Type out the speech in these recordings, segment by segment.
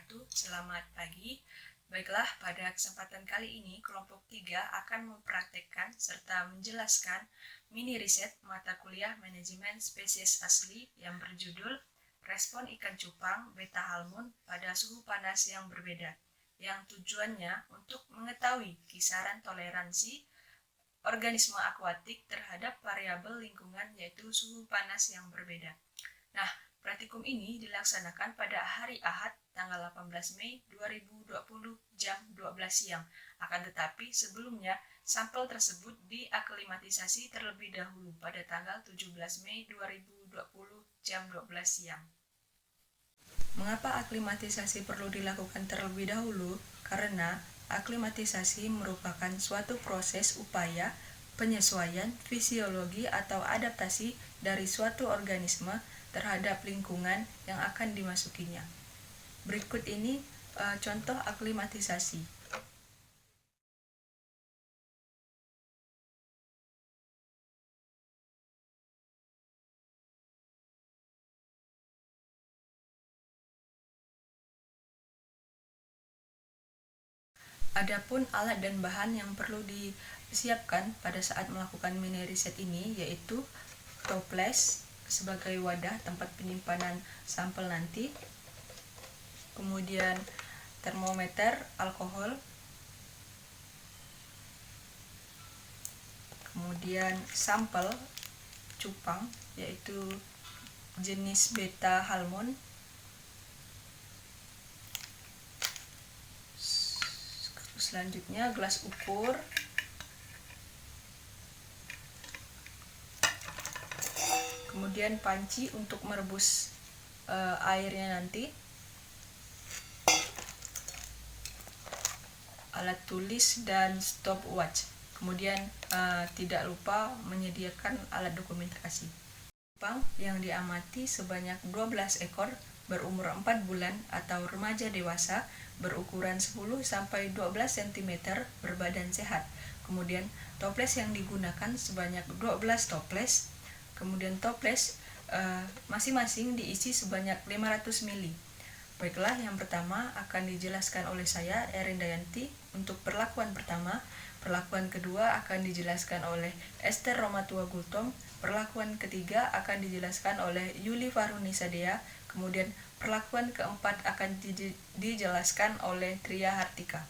wabarakatuh. Selamat pagi. Baiklah, pada kesempatan kali ini kelompok 3 akan mempraktekkan serta menjelaskan mini riset mata kuliah manajemen spesies asli yang berjudul Respon ikan cupang beta halmon pada suhu panas yang berbeda, yang tujuannya untuk mengetahui kisaran toleransi organisme akuatik terhadap variabel lingkungan yaitu suhu panas yang berbeda. Nah, praktikum ini dilaksanakan pada hari Ahad tanggal 18 Mei 2020 jam 12 siang. Akan tetapi sebelumnya sampel tersebut diaklimatisasi terlebih dahulu pada tanggal 17 Mei 2020 jam 12 siang. Mengapa aklimatisasi perlu dilakukan terlebih dahulu? Karena aklimatisasi merupakan suatu proses upaya penyesuaian fisiologi atau adaptasi dari suatu organisme terhadap lingkungan yang akan dimasukinya. Berikut ini contoh aklimatisasi. Adapun alat dan bahan yang perlu disiapkan pada saat melakukan mini riset ini yaitu toples sebagai wadah tempat penyimpanan sampel nanti, kemudian termometer alkohol, kemudian sampel cupang yaitu jenis beta halmon, selanjutnya gelas ukur, kemudian panci untuk merebus airnya nanti, alat tulis dan stopwatch, kemudian tidak lupa menyediakan alat dokumentasi. Cupang yang diamati sebanyak 12 ekor berumur 4 bulan atau remaja dewasa berukuran 10-12 cm berbadan sehat. Kemudian toples yang digunakan sebanyak 12 toples. Kemudian toples masing-masing diisi sebanyak 500 ml. Baiklah, yang pertama akan dijelaskan oleh saya, Erin Dayanti, untuk perlakuan pertama. Perlakuan kedua akan dijelaskan oleh Esther Romatua Gultom. Perlakuan ketiga akan dijelaskan oleh Yuli Farunisadea. Kemudian perlakuan keempat akan dijelaskan oleh Tria Hartika.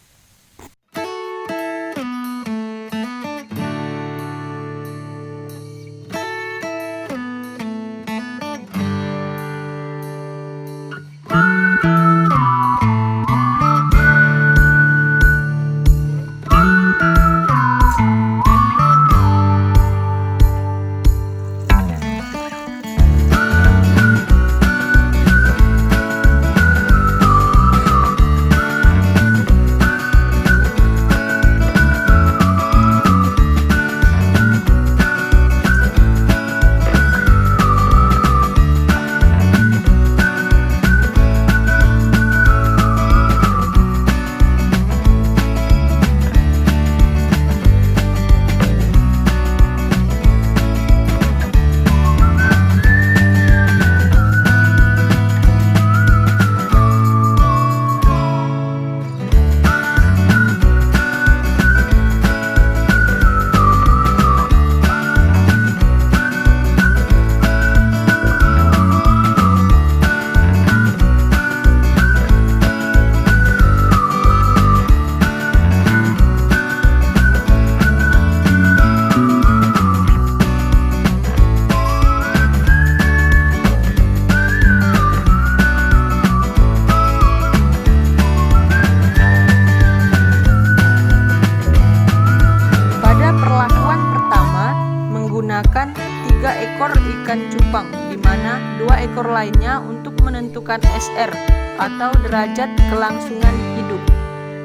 Menggunakan 3 ekor ikan cupang, di mana 2 ekor lainnya untuk menentukan SR atau derajat kelangsungan hidup.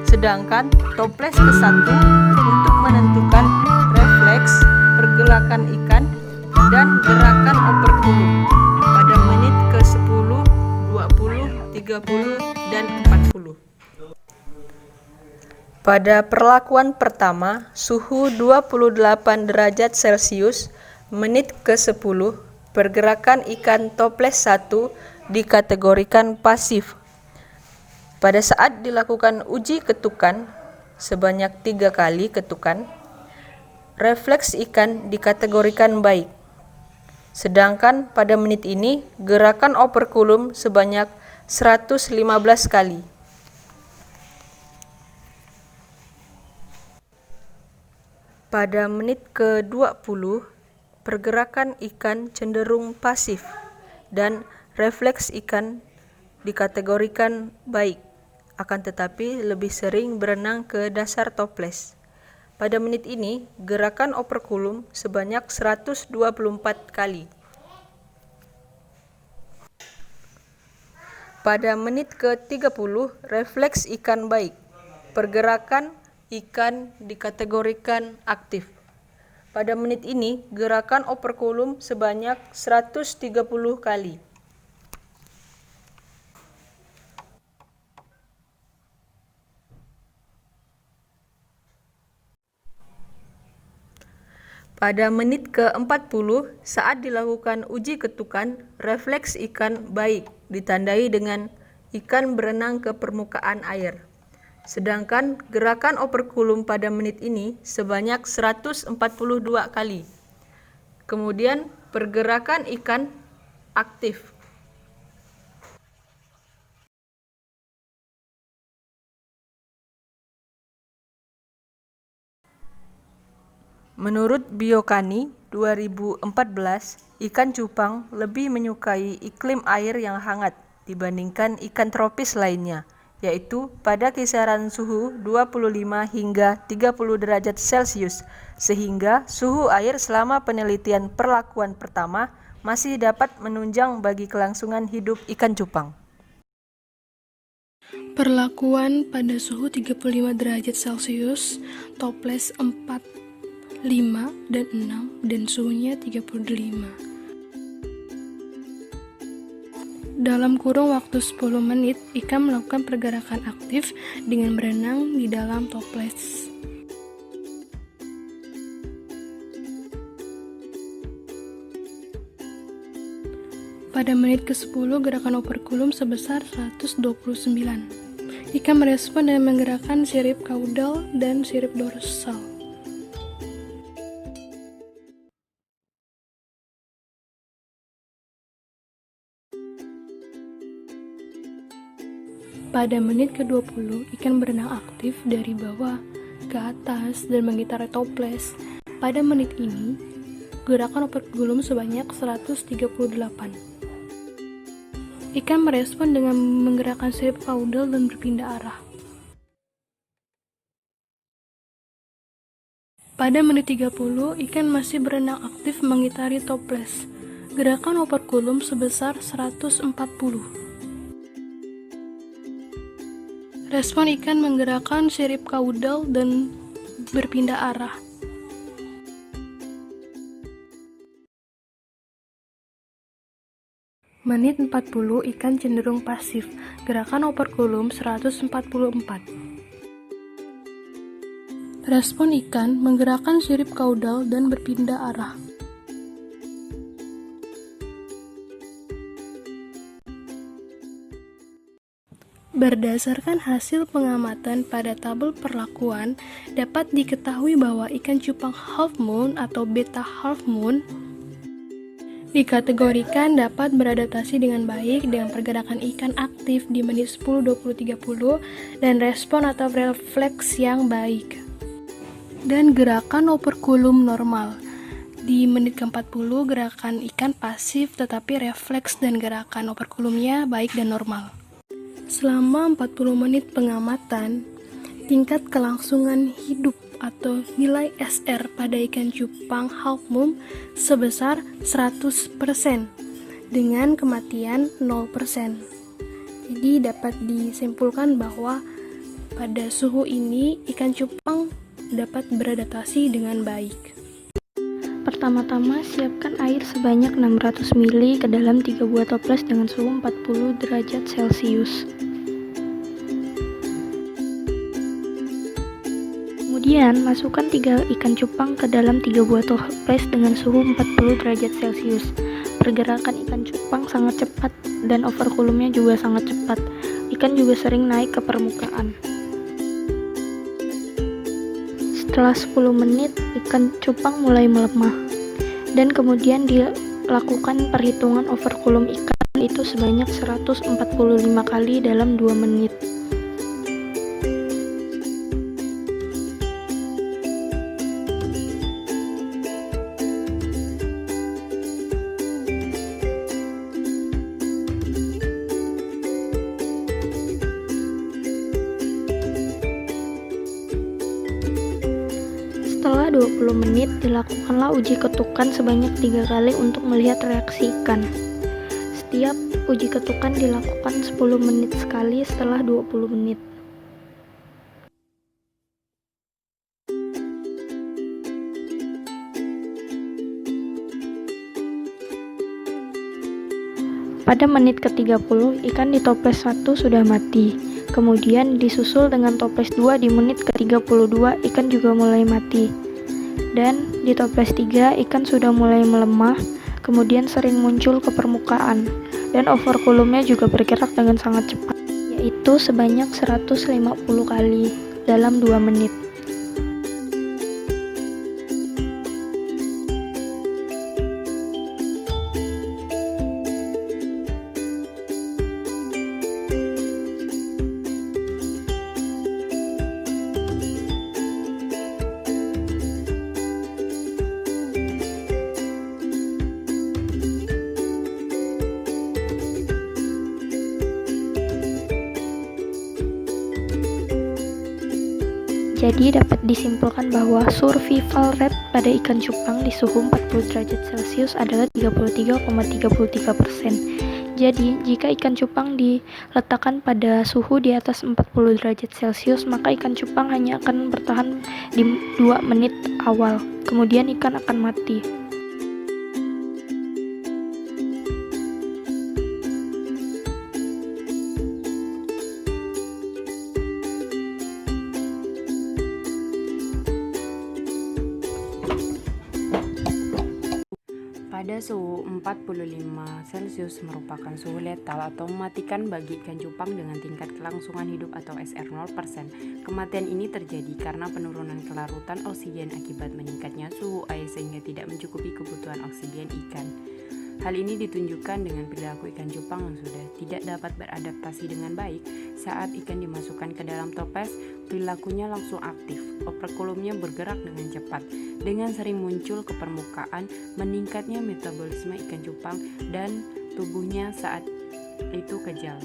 Sedangkan toples ke-1 untuk menentukan refleks pergerakan ikan dan gerakan operkulum pada menit ke-10, 20, 30, dan 40. Pada perlakuan pertama, suhu 28 derajat Celcius, menit ke-10, pergerakan ikan toples 1 dikategorikan pasif. Pada saat dilakukan uji ketukan sebanyak 3 kali ketukan, refleks ikan dikategorikan baik. Sedangkan pada menit ini gerakan operkulum sebanyak 115 kali. Pada menit ke-20, pergerakan ikan cenderung pasif dan refleks ikan dikategorikan baik, akan tetapi lebih sering berenang ke dasar toples. Pada menit ini, gerakan operkulum sebanyak 124 kali. Pada menit ke-30, refleks ikan baik. Pergerakan ikan dikategorikan aktif. Pada menit ini, gerakan operkulum sebanyak 130 kali. Pada menit ke-40, saat dilakukan uji ketukan, refleks ikan baik ditandai dengan ikan berenang ke permukaan air. Sedangkan gerakan operkulum pada menit ini sebanyak 142 kali. Kemudian pergerakan ikan aktif. Menurut Biokani 2014, ikan cupang lebih menyukai iklim air yang hangat dibandingkan ikan tropis lainnya, yaitu pada kisaran suhu 25 hingga 30 derajat Celcius, sehingga suhu air selama penelitian perlakuan pertama masih dapat menunjang bagi kelangsungan hidup ikan cupang. Perlakuan pada suhu 35 derajat Celcius, toples 4, 5, dan 6, dan suhunya 35. Dalam kurun waktu 10 menit, ikan melakukan pergerakan aktif dengan berenang di dalam toples. Pada menit ke-10, gerakan operkulum sebesar 129. Ikan merespon dengan menggerakkan sirip kaudal dan sirip dorsal. Pada menit ke-20, ikan berenang aktif dari bawah ke atas dan mengitari toples. Pada menit ini, gerakan operkulum sebanyak 138. Ikan merespon dengan menggerakkan sirip kaudal dan berpindah arah. Pada menit 30, ikan masih berenang aktif mengitari toples. Gerakan operkulum sebesar 140. Respon ikan menggerakkan sirip kaudal dan berpindah arah. Menit 40, ikan cenderung pasif. Gerakan operkulum 144. Respon ikan menggerakkan sirip kaudal dan berpindah arah. Berdasarkan hasil pengamatan pada tabel perlakuan, dapat diketahui bahwa ikan cupang half moon atau beta half moon dikategorikan dapat beradaptasi dengan baik dengan pergerakan ikan aktif di menit 10, 20, 30 dan respon atau refleks yang baik. Dan gerakan operkulum normal. Di menit ke-40, gerakan ikan pasif tetapi refleks dan gerakan operkulumnya baik dan normal. Selama 40 menit pengamatan, tingkat kelangsungan hidup atau nilai SR pada ikan cupang half moon sebesar 100% dengan kematian 0%. Jadi dapat disimpulkan bahwa pada suhu ini ikan cupang dapat beradaptasi dengan baik. Pertama-tama, siapkan air sebanyak 600 ml ke dalam 3 buah toples dengan suhu 40 derajat Celcius. Kemudian, masukkan 3 ikan cupang ke dalam 3 buah toples dengan suhu 40 derajat Celcius. Pergerakan ikan cupang sangat cepat dan operkulumnya juga sangat cepat. ikan juga sering naik ke permukaan. Setelah 10 menit, ikan cupang mulai melemah. Dan kemudian dilakukan perhitungan overkulum ikan itu sebanyak 145 kali dalam 2 menit. Setelah 20 menit, dilakukanlah uji ketukan sebanyak 3 kali untuk melihat reaksi ikan. Setiap uji ketukan dilakukan 10 menit sekali setelah 20 menit. Pada menit ke-30, ikan di toples 1 sudah mati. Kemudian disusul dengan toples 2 di menit ke-32, ikan juga mulai mati. Dan di toples 3, ikan sudah mulai melemah, kemudian sering muncul ke permukaan. Dan overkulumnya juga bergerak dengan sangat cepat, yaitu sebanyak 150 kali dalam 2 menit. Jadi dapat disimpulkan bahwa survival rate pada ikan cupang di suhu 40 derajat Celcius adalah 33,33%. Jadi, jika ikan cupang diletakkan pada suhu di atas 40 derajat Celcius, maka ikan cupang hanya akan bertahan di 2 menit awal. Kemudian ikan akan mati. Pada suhu 45 Celcius merupakan suhu letal atau mematikan bagi ikan cupang dengan tingkat kelangsungan hidup atau SR 0%. Kematian ini terjadi karena penurunan kelarutan oksigen akibat meningkatnya suhu air sehingga tidak mencukupi kebutuhan oksigen ikan. Hal ini ditunjukkan dengan perilaku ikan cupang yang sudah tidak dapat beradaptasi dengan baik. Saat ikan dimasukkan ke dalam toples, perilakunya langsung aktif. Operkulumnya bergerak dengan cepat, dengan sering muncul ke permukaan, meningkatnya metabolisme ikan cupang dan tubuhnya saat itu kejal.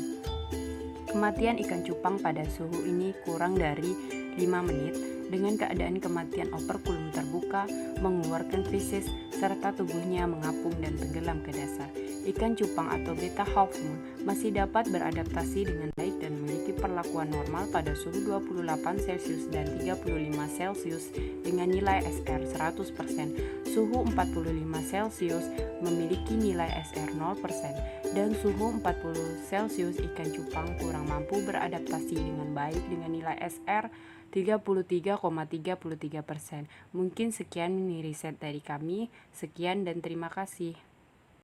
Kematian ikan cupang pada suhu ini kurang dari 5 menit, dengan keadaan kematian operkulum terbuka, mengeluarkan feses, serta tubuhnya mengapung dan tenggelam ke dasar. Ikan cupang atau beta half moon masih dapat beradaptasi dengan baik dan memiliki perlakuan normal pada suhu 28 Celcius dan 35 Celcius dengan nilai SR 100%. Suhu 45 Celcius memiliki nilai SR 0% dan suhu 40 Celcius ikan cupang kurang mampu beradaptasi dengan baik dengan nilai SR 33,33%. Mungkin sekian mini riset dari kami. Sekian dan terima kasih.